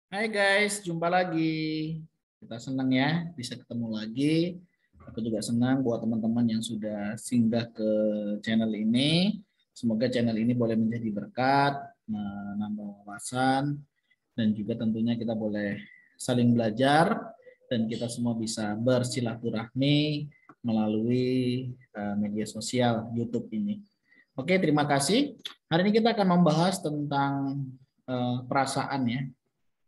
Hai guys, jumpa lagi. Kita senang ya bisa ketemu lagi. Aku juga senang buat teman-teman yang sudah singgah ke channel ini. Semoga channel ini boleh menjadi berkat, menambah wawasan, dan juga tentunya kita boleh saling belajar dan kita semua bisa bersilaturahmi melalui media sosial YouTube ini. Oke, terima kasih. Hari ini kita akan membahas tentang perasaan ya,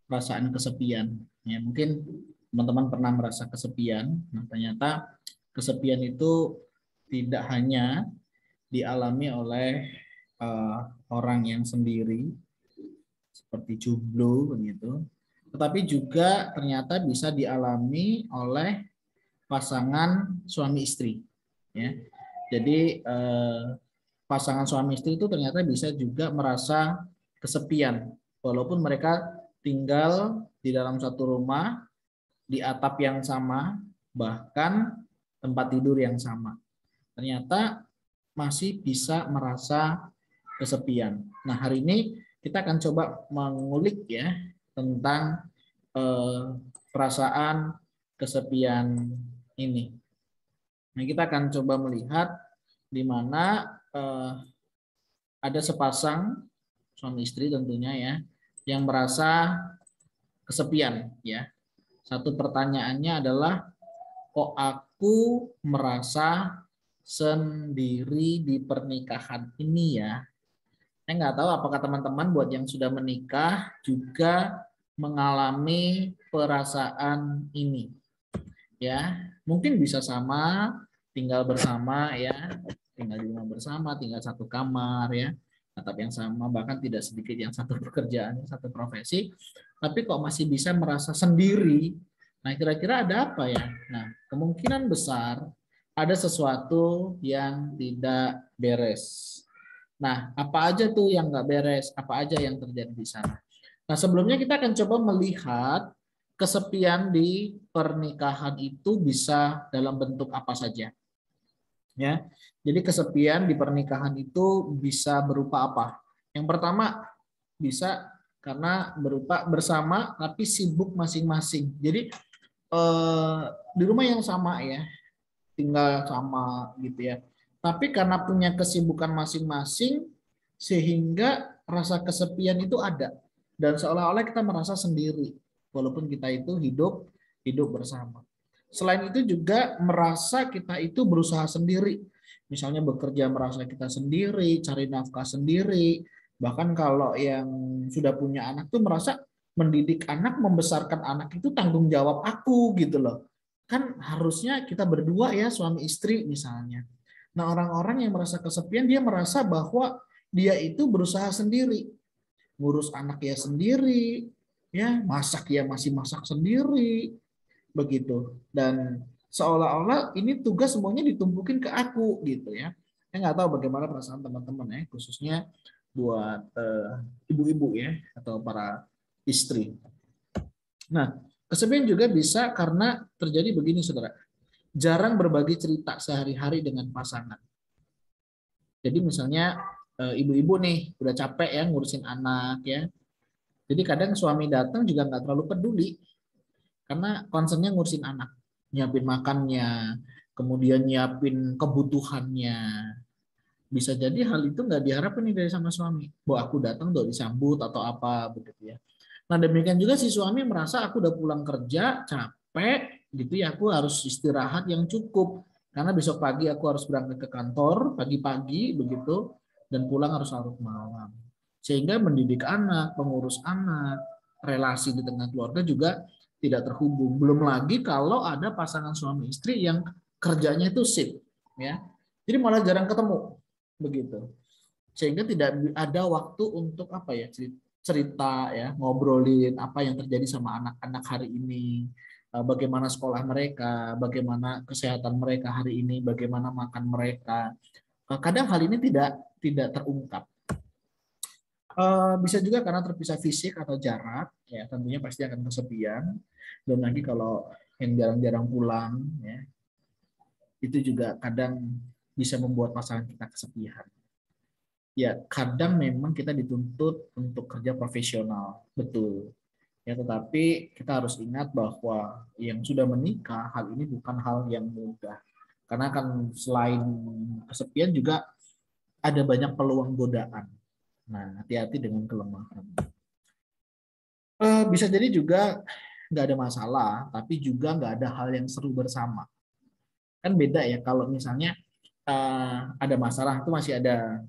perasaan kesepian. Ya, mungkin teman-teman pernah merasa kesepian. Nah, ternyata kesepian itu tidak hanya dialami oleh orang yang sendiri seperti jomblo begitu, tetapi juga ternyata bisa dialami oleh pasangan suami istri. Ya, jadi pasangan suami istri itu ternyata bisa juga merasa kesepian, walaupun mereka tinggal di dalam satu rumah, di atap yang sama, bahkan tempat tidur yang sama. Ternyata masih bisa merasa kesepian. Nah, hari ini kita akan coba mengulik ya tentang eh, perasaan kesepian ini. Nah, kita akan coba melihat di mana ada sepasang suami istri tentunya ya yang merasa kesepian ya. Satu pertanyaannya adalah, kok aku merasa sendiri di pernikahan ini ya? Saya nggak tahu apakah teman-teman buat yang sudah menikah juga mengalami perasaan ini ya. Mungkin bisa sama, tinggal bersama ya, tinggal di rumah bersama, tinggal satu kamar ya, atap yang sama, bahkan tidak sedikit yang satu pekerjaan, satu profesi, tapi kok masih bisa merasa sendiri. Nah, kira-kira ada apa ya? Nah, kemungkinan besar ada sesuatu yang tidak beres. Nah, apa aja tuh yang nggak beres? Apa aja yang terjadi di sana? Nah, sebelumnya kita akan coba melihat kesepian di pernikahan itu bisa dalam bentuk apa saja. Ya, jadi kesepian di pernikahan itu bisa berupa apa? Yang pertama bisa karena berupa bersama tapi sibuk masing-masing. Jadi di rumah yang sama ya, tinggal sama gitu ya. Tapi karena punya kesibukan masing-masing sehingga rasa kesepian itu ada dan seolah-olah kita merasa sendiri walaupun kita itu hidup hidup bersama. Selain itu juga merasa kita itu berusaha sendiri. Misalnya bekerja merasa kita sendiri, cari nafkah sendiri. Bahkan kalau yang sudah punya anak tuh merasa mendidik anak, membesarkan anak itu tanggung jawab aku gitu loh. Kan harusnya kita berdua ya suami istri misalnya. Nah, orang-orang yang merasa kesepian dia merasa bahwa dia itu berusaha sendiri, ngurus anak ya sendiri, ya masak ya masih masak sendiri, begitu. Dan seolah-olah ini tugas semuanya ditumpukin ke aku gitu ya. Saya nggak tahu bagaimana perasaan teman-teman ya, khususnya buat ibu-ibu ya atau para istri. Nah, kesepian juga bisa karena terjadi begini, saudara. Jarang berbagi cerita sehari-hari dengan pasangan. Jadi misalnya ibu-ibu nih udah capek ya ngurusin anak ya. Jadi kadang suami datang juga nggak terlalu peduli karena concernnya ngurusin anak, nyiapin makannya, kemudian nyiapin kebutuhannya. Bisa jadi hal itu nggak diharapkan nih dari sama suami. Bahwa aku datang udah disambut atau apa begitu ya. Nah, demikian juga si suami merasa aku udah pulang kerja, capek, gitu ya, aku harus istirahat yang cukup. Karena besok pagi aku harus berangkat ke kantor, pagi-pagi, begitu, dan pulang harus larut malam. Sehingga mendidik anak, mengurus anak, relasi di tengah keluarga juga tidak terhubung. Belum lagi kalau ada pasangan suami istri yang kerjanya itu shift, ya. Jadi malah jarang ketemu, begitu, sehingga tidak ada waktu untuk apa ya, cerita ya, ngobrolin apa yang terjadi sama anak-anak hari ini, bagaimana sekolah mereka, bagaimana kesehatan mereka hari ini, bagaimana makan mereka. Kadang hal ini tidak terungkap. Bisa juga karena terpisah fisik atau jarak, ya tentunya pasti akan kesepian. Dan lagi kalau yang jarang-jarang pulang, ya itu juga kadang bisa membuat pasangan kita kesepian. Ya kadang memang kita dituntut untuk kerja profesional, betul Ya, tetapi kita harus ingat bahwa yang sudah menikah, hal ini bukan hal yang mudah. Karena kan selain kesepian juga ada banyak peluang godaan. Nah, hati-hati dengan kelemahan. Bisa jadi juga nggak ada masalah, tapi juga nggak ada hal yang seru bersama. Kan beda ya kalau misalnya ada masalah itu masih ada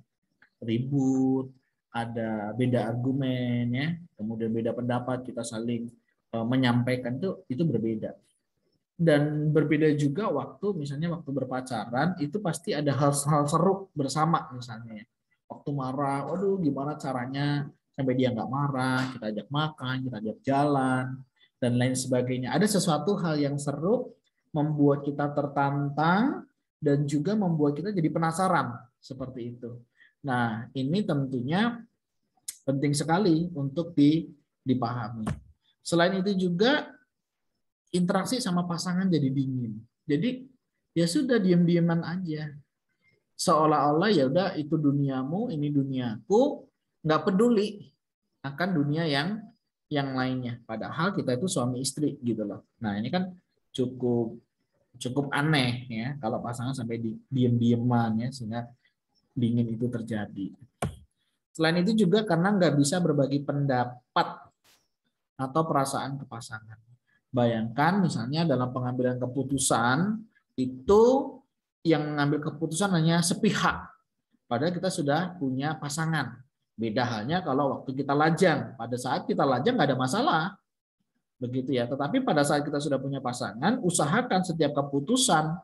ribut, ada beda argumen ya, kemudian beda pendapat, kita saling menyampaikan itu berbeda. Dan berbeda juga waktu misalnya waktu berpacaran itu pasti ada hal-hal seru bersama misalnya. Waktu marah, waduh gimana caranya sampai dia nggak marah, kita ajak makan, kita ajak jalan, dan lain sebagainya. Ada sesuatu hal yang seru membuat kita tertantang dan juga membuat kita jadi penasaran seperti itu. Nah, ini tentunya penting sekali untuk dipahami. Selain itu juga interaksi sama pasangan jadi dingin. Jadi ya sudah diam-diaman aja. Seolah-olah ya udah itu duniamu, ini duniaku, nggak peduli akan dunia yang lainnya. Padahal kita itu suami istri gitu loh. Nah, ini kan cukup cukup aneh ya kalau pasangan sampai diem-dieman ya sehingga dingin itu terjadi. Selain itu juga karena nggak bisa berbagi pendapat atau perasaan ke pasangan. Bayangkan misalnya dalam pengambilan keputusan itu yang mengambil keputusan hanya sepihak, padahal kita sudah punya pasangan. Beda halnya kalau waktu kita lajang. Pada saat kita lajang nggak ada masalah, begitu ya. Tetapi pada saat kita sudah punya pasangan, usahakan setiap keputusan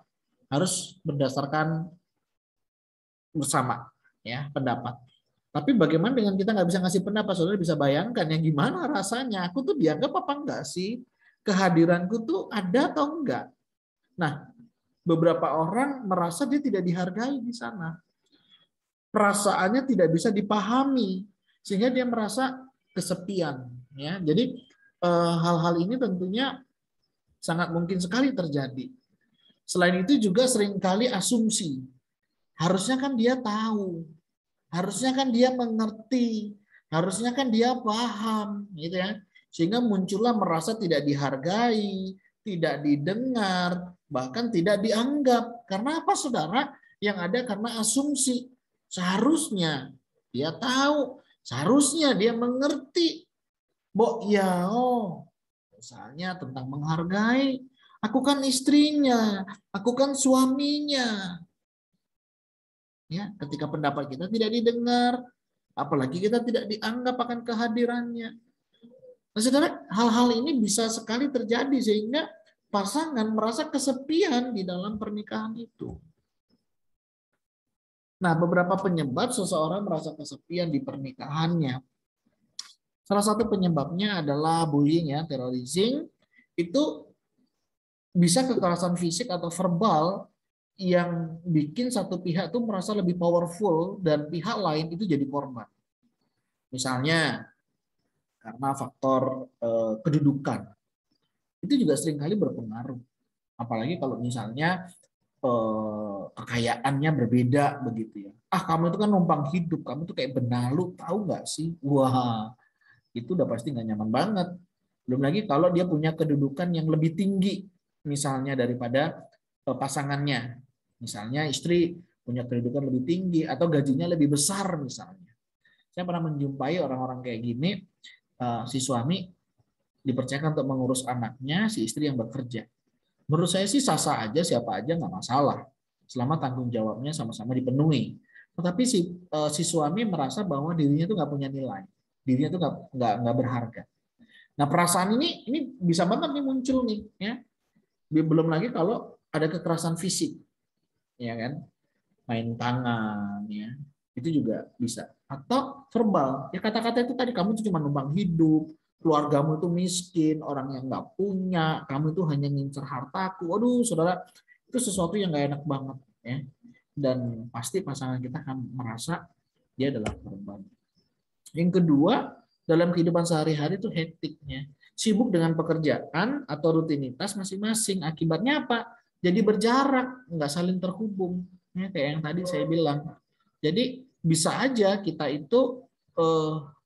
harus berdasarkan bersama ya pendapat. Tapi bagaimana dengan kita nggak bisa ngasih pendapat? Saudara bisa bayangkan yang gimana rasanya? Aku tuh dianggap apa enggak sih? Kehadiranku tuh ada atau enggak? Nah, beberapa orang merasa dia tidak dihargai di sana. Perasaannya tidak bisa dipahami sehingga dia merasa kesepian. Ya, jadi hal-hal ini tentunya sangat mungkin sekali terjadi. Selain itu juga seringkali asumsi. Harusnya kan dia tahu. Harusnya kan dia mengerti, harusnya kan dia paham, gitu ya. Sehingga muncullah merasa tidak dihargai, tidak didengar, bahkan tidak dianggap. Karena apa, saudara? Yang ada karena asumsi. Seharusnya dia tahu, seharusnya dia mengerti. Ya, misalnya tentang menghargai. Aku kan istrinya, aku kan suaminya. Ya, ketika pendapat kita tidak didengar, apalagi kita tidak dianggap akan kehadirannya. Nah, saudara, hal-hal ini bisa sekali terjadi sehingga pasangan merasa kesepian di dalam pernikahan itu. Nah, beberapa penyebab seseorang merasa kesepian di pernikahannya. Salah satu penyebabnya adalah bullying ya, terrorism. Itu bisa kekerasan fisik atau verbal yang bikin satu pihak tuh merasa lebih powerful dan pihak lain itu jadi korban. Misalnya karena faktor kedudukan. Itu juga seringkali berpengaruh. Apalagi kalau misalnya kekayaannya berbeda begitu ya. Kamu itu kan numpang hidup, kamu tuh kayak benalu, tahu nggak sih? Wah, itu udah pasti nggak nyaman banget. Belum lagi kalau dia punya kedudukan yang lebih tinggi, misalnya daripada pasangannya. Misalnya istri punya kedudukan lebih tinggi atau gajinya lebih besar misalnya. Saya pernah menjumpai orang-orang kayak gini, si suami dipercayakan untuk mengurus anaknya, si istri yang bekerja. Menurut saya sih sah-sah aja, siapa aja nggak masalah, selama tanggung jawabnya sama-sama dipenuhi. Tetapi si suami merasa bahwa dirinya itu nggak punya nilai, dirinya itu nggak berharga. Nah, perasaan ini bisa banget nih muncul nih, ya. Belum lagi kalau ada kekerasan fisik, ya kan, main tangan, ya, itu juga bisa. Atau verbal, ya kata-kata itu tadi, kamu itu cuma numpang hidup, keluargamu itu miskin, orang yang nggak punya, kamu itu hanya ngincer hartaku. Waduh, saudara, itu sesuatu yang nggak enak banget, ya. Dan pasti pasangan kita akan merasa dia adalah korban. Yang kedua, dalam kehidupan sehari-hari itu hektiknya. Sibuk dengan pekerjaan atau rutinitas masing-masing. Akibatnya apa? Jadi berjarak, nggak saling terhubung. Ya, kayak yang tadi saya bilang. Jadi bisa aja kita itu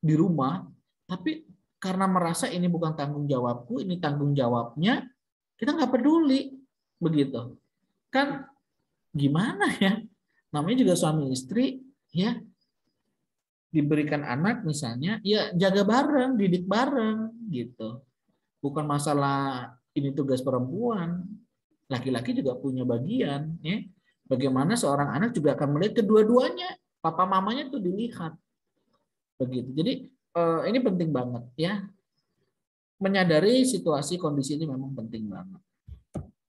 di rumah, tapi karena merasa ini bukan tanggung jawabku, ini tanggung jawabnya, kita nggak peduli, begitu. Kan gimana ya? Namanya juga suami istri, ya diberikan anak misalnya, ya jaga bareng, didik bareng, gitu. Bukan masalah ini tugas perempuan, laki-laki juga punya bagian, ya. Bagaimana seorang anak juga akan melihat kedua-duanya, papa mamanya tuh dilihat, begitu. Jadi ini penting banget ya, menyadari situasi kondisi ini memang penting banget.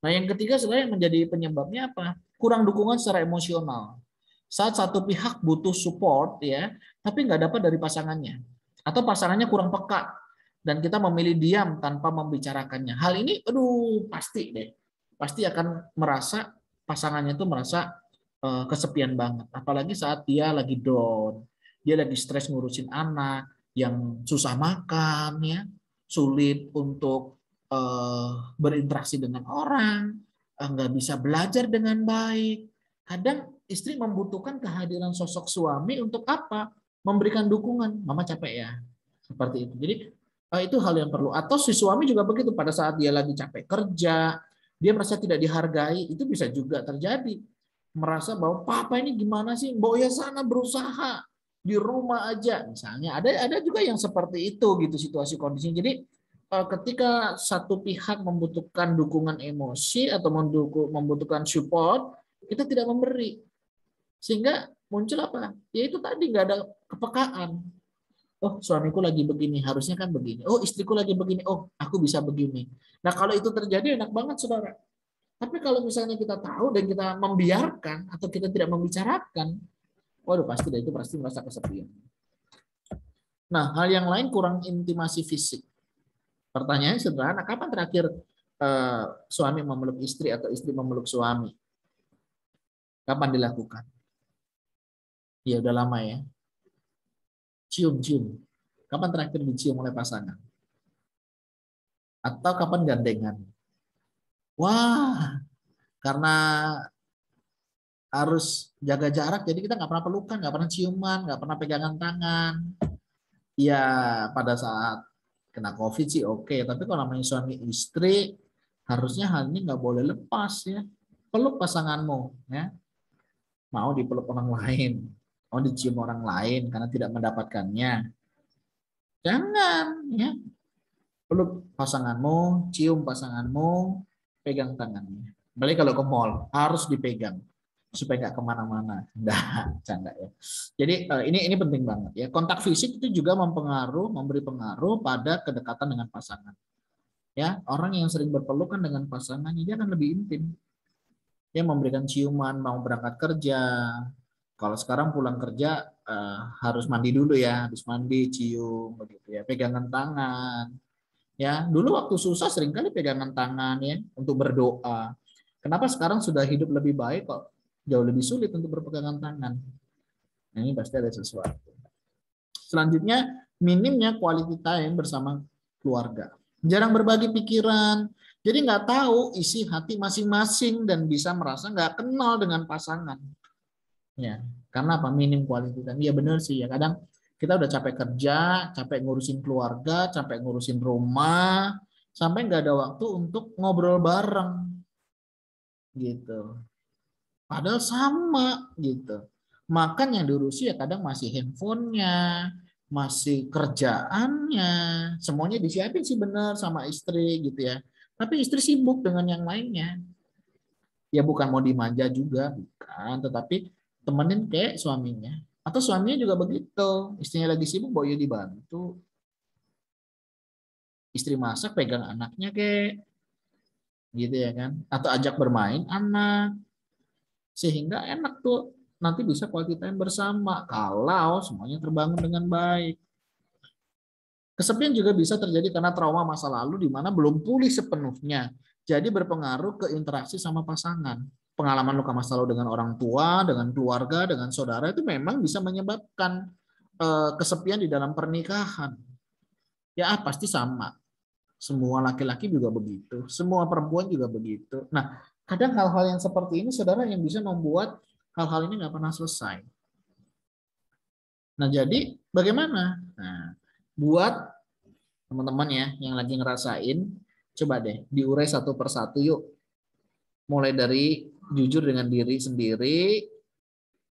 Nah yang ketiga sebenarnya yang menjadi penyebabnya apa? Kurang dukungan secara emosional. Saat satu pihak butuh support ya, tapi nggak dapat dari pasangannya, atau pasangannya kurang peka dan kita memilih diam tanpa membicarakannya. Hal ini, aduh pasti deh, pasti akan merasa pasangannya itu merasa kesepian banget. Apalagi saat dia lagi down, dia lagi stres ngurusin anak yang susah makan ya, sulit untuk berinteraksi dengan orang, nggak bisa belajar dengan baik. Kadang istri membutuhkan kehadiran sosok suami untuk apa? Memberikan dukungan. Mama capek ya, seperti itu. Jadi itu hal yang perlu. Atau si suami juga begitu, pada saat dia lagi capek kerja, dia merasa tidak dihargai, itu bisa juga terjadi. Merasa bahwa papa ini gimana sih? Mbok ya sana berusaha di rumah aja, misalnya. Ada juga yang seperti itu gitu situasi kondisinya. Jadi ketika satu pihak membutuhkan dukungan emosi atau membutuhkan support, kita tidak memberi. Sehingga muncul apa? Ya itu tadi, nggak ada kepekaan. Oh, suamiku lagi begini, harusnya kan begini. Oh, istriku lagi begini. Oh, aku bisa begini. Nah, kalau itu terjadi enak banget, saudara. Tapi kalau misalnya kita tahu dan kita membiarkan atau kita tidak membicarakan, waduh pasti itu pasti merasa kesepian. Nah, hal yang lain kurang intimasi fisik. Pertanyaannya sederhana, kapan terakhir suami memeluk istri atau istri memeluk suami? Kapan dilakukan? Ya udah lama ya. Cium-cium. Kapan terakhir dicium oleh pasangan? Atau kapan gandengan? Wah, karena harus jaga jarak, jadi kita nggak pernah pelukan, nggak pernah ciuman, nggak pernah pegangan tangan. Ya pada saat kena COVID sih oke, tapi kalau namanya suami istri, harusnya hal ini nggak boleh lepas ya. Peluk pasanganmu, ya. Mau dipeluk orang lain, mau dicium orang lain karena tidak mendapatkannya. Jangan, ya. Peluk pasanganmu, cium pasanganmu, pegang tangannya. Balik kalau ke mall, harus dipegang supaya nggak kemana-mana. Nggak, canda ya. Jadi ini penting banget ya. Kontak fisik itu juga memberi pengaruh pada kedekatan dengan pasangan. Ya, orang yang sering berpelukan dengan pasangannya dia akan lebih intim. Dia memberikan ciuman, mau berangkat kerja. Kalau sekarang pulang kerja harus mandi dulu ya, habis mandi cium begitu ya, pegangan tangan. Ya, dulu waktu susah seringkali pegangan tangan ya untuk berdoa. Kenapa sekarang sudah hidup lebih baik kok jauh lebih sulit untuk berpegangan tangan? Nah, ini pasti ada sesuatu. Selanjutnya, minimnya quality time bersama keluarga. Jarang berbagi pikiran, jadi nggak tahu isi hati masing-masing dan bisa merasa nggak kenal dengan pasangan. Ya, karena apa? Minim quality time. Ya benar sih ya. Kadang kita udah capek kerja, capek ngurusin keluarga, capek ngurusin rumah, sampai nggak ada waktu untuk ngobrol bareng gitu. Padahal sama gitu. Makan yang diurusi ya kadang masih handphonenya, masih kerjaannya, semuanya disiapin sih benar sama istri gitu ya. Tapi istri sibuk dengan yang lainnya. Ya bukan mau dimanja juga, bukan, tetapi temenin kayak suaminya. Atau suaminya juga begitu, istrinya lagi sibuk, bawa dibantu. Istri masak, pegang anaknya kayak gitu ya kan. Atau ajak bermain anak, sehingga enak tuh nanti bisa quality time bersama kalau semuanya terbangun dengan baik. Kesepian juga bisa terjadi karena trauma masa lalu di mana belum pulih sepenuhnya. Jadi berpengaruh ke interaksi sama pasangan. Pengalaman luka masa lalu dengan orang tua, dengan keluarga, dengan saudara itu memang bisa menyebabkan kesepian di dalam pernikahan. Ya pasti sama. Semua laki-laki juga begitu, semua perempuan juga begitu. Nah, kadang hal-hal yang seperti ini, saudara, yang bisa membuat hal-hal ini nggak pernah selesai. Nah, jadi bagaimana? Nah, buat Teman-teman ya, yang lagi ngerasain, coba deh diurai satu persatu yuk. Mulai dari jujur dengan diri sendiri,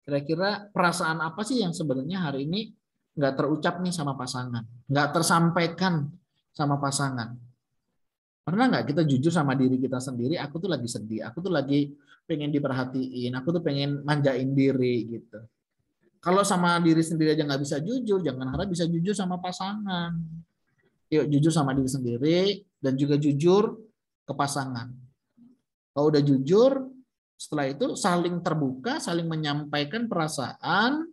kira-kira perasaan apa sih yang sebenarnya hari ini nggak terucap nih sama pasangan, nggak tersampaikan sama pasangan. Pernah nggak kita jujur sama diri kita sendiri, aku tuh lagi sedih, aku tuh lagi pengen diperhatiin, aku tuh pengen manjain diri gitu. Kalau sama diri sendiri aja nggak bisa jujur, jangan harap bisa jujur sama pasangan. Yuk jujur sama diri sendiri dan juga jujur ke pasangan. Kalau udah jujur, setelah itu saling terbuka, saling menyampaikan perasaan,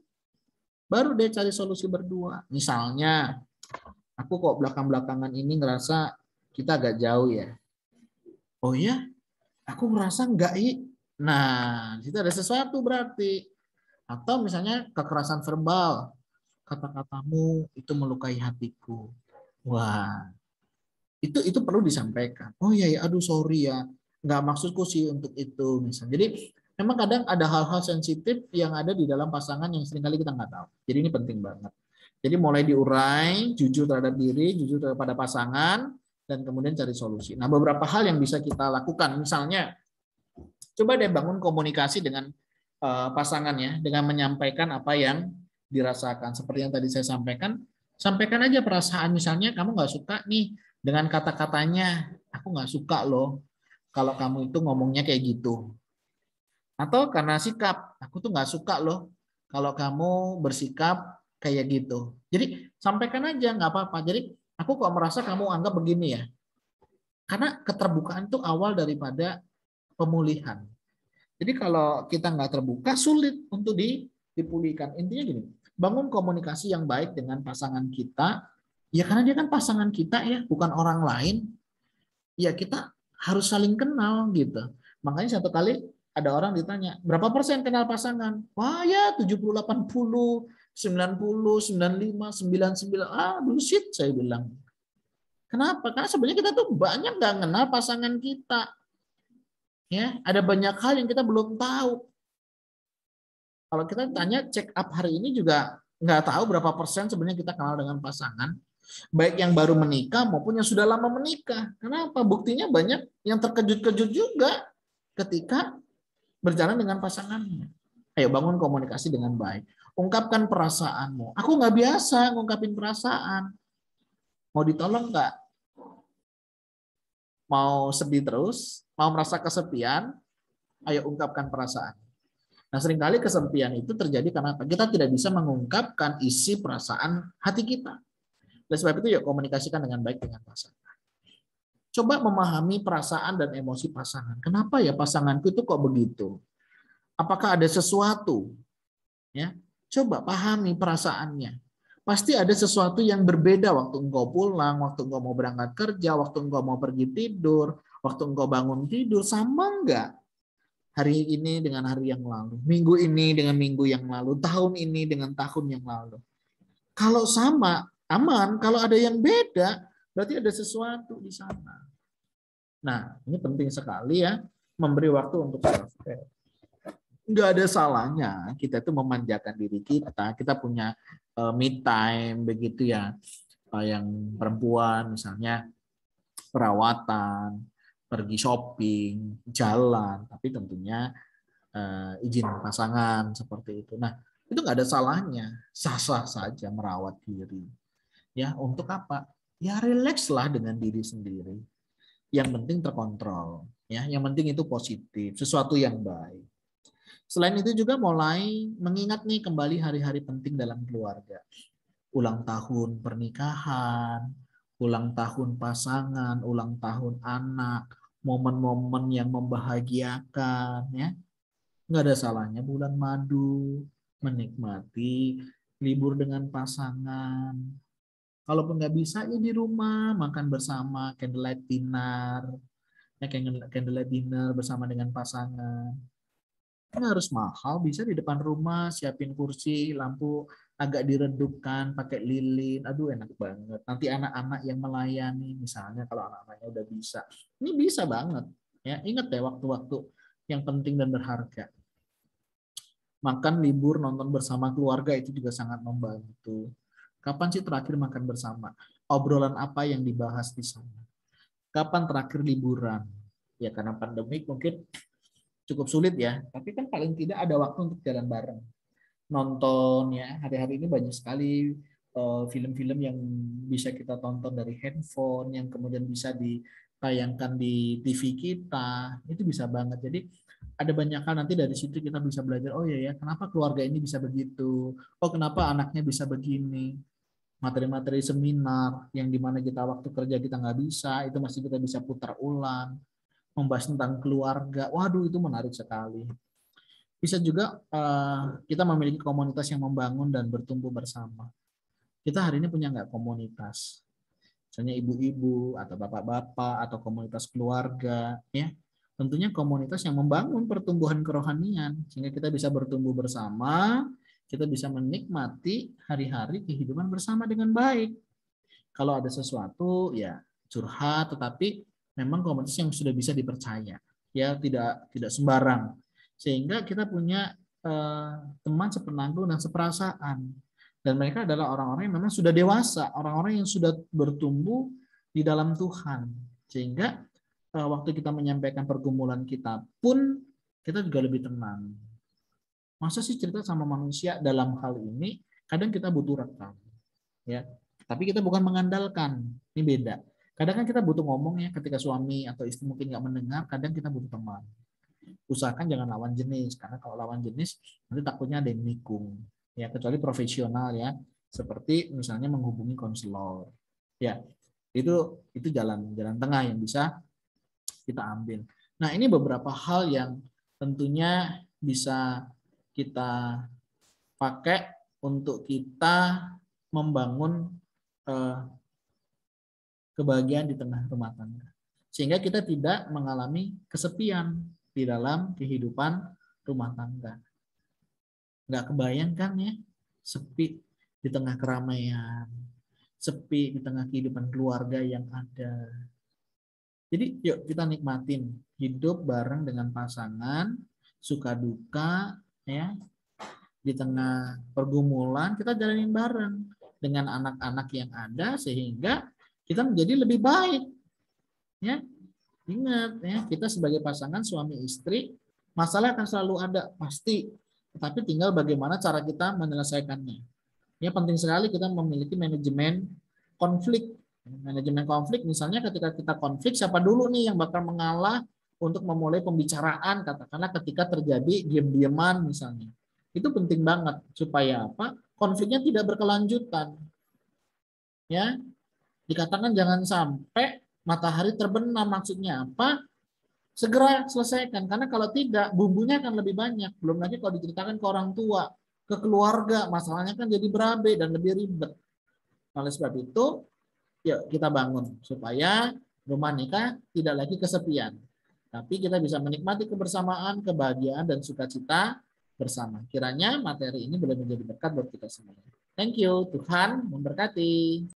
baru deh cari solusi berdua. Misalnya, aku kok belakang-belakangan ini ngerasa kita agak jauh ya. Oh ya, aku ngerasa enggak, Nah, di situ ada sesuatu berarti. Atau misalnya kekerasan verbal, kata-katamu itu melukai hatiku. Wah, itu perlu disampaikan. Oh iya ya, aduh sorry ya, nggak maksudku sih untuk itu misalnya. Jadi memang kadang ada hal-hal sensitif yang ada di dalam pasangan yang seringkali kita nggak tahu. Jadi ini penting banget. Jadi mulai diurai, jujur terhadap diri, jujur terhadap pasangan, dan kemudian cari solusi. Nah, beberapa hal yang bisa kita lakukan, misalnya coba deh bangun komunikasi dengan pasangan ya, dengan menyampaikan apa yang dirasakan. Seperti yang tadi saya sampaikan, sampaikan aja perasaan. Misalnya kamu nggak suka nih dengan kata-katanya, aku nggak suka loh kalau kamu itu ngomongnya kayak gitu. Atau karena sikap, aku tuh nggak suka loh kalau kamu bersikap kayak gitu. Jadi sampaikan aja, nggak apa-apa. Jadi aku kok merasa kamu anggap begini ya. Karena keterbukaan itu awal daripada pemulihan. Jadi kalau kita nggak terbuka, sulit untuk dipulihkan. Intinya gini, bangun komunikasi yang baik dengan pasangan kita. Ya karena dia kan pasangan kita ya, bukan orang lain. Ya kita harus saling kenal gitu. Makanya satu kali ada orang ditanya, berapa persen kenal pasangan? Wah ya 70, 80, 90, 95, 99. Ah bullshit saya bilang. Kenapa? Karena sebenarnya kita tuh banyak nggak kenal pasangan kita. Ya, ada banyak hal yang kita belum tahu. Kalau kita tanya check up hari ini juga nggak tahu berapa persen sebenarnya kita kenal dengan pasangan, baik yang baru menikah maupun yang sudah lama menikah. Kenapa? Buktinya banyak yang terkejut-kejut juga ketika berjalan dengan pasangannya. Ayo bangun komunikasi dengan baik. Ungkapkan perasaanmu. Aku nggak biasa ngungkapin perasaan. Mau ditolong nggak? Mau sedih terus? Mau merasa kesepian? Ayo ungkapkan perasaan. Nah, seringkali kesepian itu terjadi karena apa? Kita tidak bisa mengungkapkan isi perasaan hati kita. Oleh sebab itu, yuk komunikasikan dengan baik dengan pasangan. Coba memahami perasaan dan emosi pasangan. Kenapa ya pasanganku itu kok begitu? Apakah ada sesuatu? Ya, coba pahami perasaannya. Pasti ada sesuatu yang berbeda waktu engkau pulang, waktu engkau mau berangkat kerja, waktu engkau mau pergi tidur, waktu engkau bangun tidur, sama enggak? Hari ini dengan hari yang lalu, minggu ini dengan minggu yang lalu, tahun ini dengan tahun yang lalu. Kalau sama, aman. Kalau ada yang beda, berarti ada sesuatu di sana. Nah, ini penting sekali ya, memberi waktu untuk self-care. Nggak ada salahnya kita itu memanjakan diri kita. Kita punya me time, begitu ya. Yang perempuan misalnya perawatan, pergi shopping, jalan, tapi tentunya izin pasangan seperti itu. Nah, itu nggak ada salahnya, sah-sah saja merawat diri. Ya, untuk apa? Ya rilekslah dengan diri sendiri. Yang penting terkontrol, ya. Yang penting itu positif, sesuatu yang baik. Selain itu juga mulai mengingat nih kembali hari-hari penting dalam keluarga. Ulang tahun pernikahan, ulang tahun pasangan, ulang tahun anak, momen-momen yang membahagiakan, ya. Nggak ada salahnya bulan madu, menikmati libur dengan pasangan. Kalaupun nggak bisa, ya di rumah, makan bersama, candlelight dinner, ya candlelight dinner bersama dengan pasangan. Nggak harus mahal, bisa di depan rumah, siapin kursi, lampu agak diredupkan, pakai lilin, aduh enak banget. Nanti anak-anak yang melayani, misalnya kalau anak-anaknya udah bisa. Ini bisa banget. Ya, ingat deh waktu-waktu yang penting dan berharga. Makan libur, nonton bersama keluarga itu juga sangat membantu. Kapan sih terakhir makan bersama? Obrolan apa yang dibahas di sana? Kapan terakhir liburan? Ya karena pandemik mungkin cukup sulit ya, tapi kan paling tidak ada waktu untuk jalan bareng. Nonton ya, hari-hari ini banyak sekali film-film yang bisa kita tonton dari handphone, yang kemudian bisa ditayangkan di TV kita, itu bisa banget. Jadi ada banyak hal nanti dari situ kita bisa belajar, oh ya ya, kenapa keluarga ini bisa begitu, oh kenapa anaknya bisa begini. Materi-materi seminar yang dimana kita waktu kerja kita nggak bisa, itu masih kita bisa putar ulang, membahas tentang keluarga. Waduh, itu menarik sekali. Bisa juga kita memiliki komunitas yang membangun dan bertumbuh bersama. Kita hari ini punya nggak komunitas? Misalnya ibu-ibu atau bapak-bapak atau komunitas keluarga, ya. Tentunya komunitas yang membangun pertumbuhan kerohanian sehingga kita bisa bertumbuh bersama, kita bisa menikmati hari-hari kehidupan bersama dengan baik. Kalau ada sesuatu ya curhat, tetapi memang komunitas yang sudah bisa dipercaya, ya tidak sembarang, sehingga kita punya teman sepenanggung dan seperasaan, dan mereka adalah orang-orang yang memang sudah dewasa, orang-orang yang sudah bertumbuh di dalam Tuhan, sehingga waktu kita menyampaikan pergumulan kita pun kita juga lebih tenang. Masa sih cerita sama manusia dalam hal ini kadang kita butuh rekam, ya. Tapi kita bukan mengandalkan, ini beda. Kadang kan kita butuh ngomong ya ketika suami atau istri mungkin nggak mendengar, kadang kita butuh teman. Usahakan jangan lawan jenis, karena kalau lawan jenis nanti takutnya ada yang nikung. Ya, kecuali profesional ya, seperti misalnya menghubungi konselor. Ya, itu jalan tengah yang bisa kita ambil. Nah, ini beberapa hal yang tentunya bisa kita pakai untuk kita membangun kebahagiaan di tengah rumah tangga. Sehingga kita tidak mengalami kesepian di dalam kehidupan rumah tangga. Nggak kebayang kan ya, sepi di tengah keramaian, sepi di tengah kehidupan keluarga yang ada. Jadi yuk kita nikmatin hidup bareng dengan pasangan, suka duka, ya, di tengah pergumulan kita jalanin bareng dengan anak-anak yang ada sehingga kita menjadi lebih baik, ya. Ingat ya, kita sebagai pasangan suami istri, masalah akan selalu ada pasti, tetapi tinggal bagaimana cara kita menyelesaikannya. Ya, penting sekali kita memiliki manajemen konflik. Manajemen konflik misalnya ketika kita konflik, siapa dulu nih yang bakal mengalah untuk memulai pembicaraan, katakanlah ketika terjadi diam-diaman misalnya. Itu penting banget supaya apa? Konfliknya tidak berkelanjutan. Ya, dikatakan jangan sampai matahari terbenam, maksudnya apa? Segera selesaikan, karena kalau tidak bumbunya akan lebih banyak. Belum lagi kalau diceritakan ke orang tua, ke keluarga, masalahnya kan jadi berabe dan lebih ribet. Oleh sebab itu, yuk kita bangun supaya rumah nikah tidak lagi kesepian, tapi kita bisa menikmati kebersamaan, kebahagiaan, dan sukacita bersama. Kiranya materi ini boleh menjadi berkat buat kita semua. Thank you, Tuhan memberkati.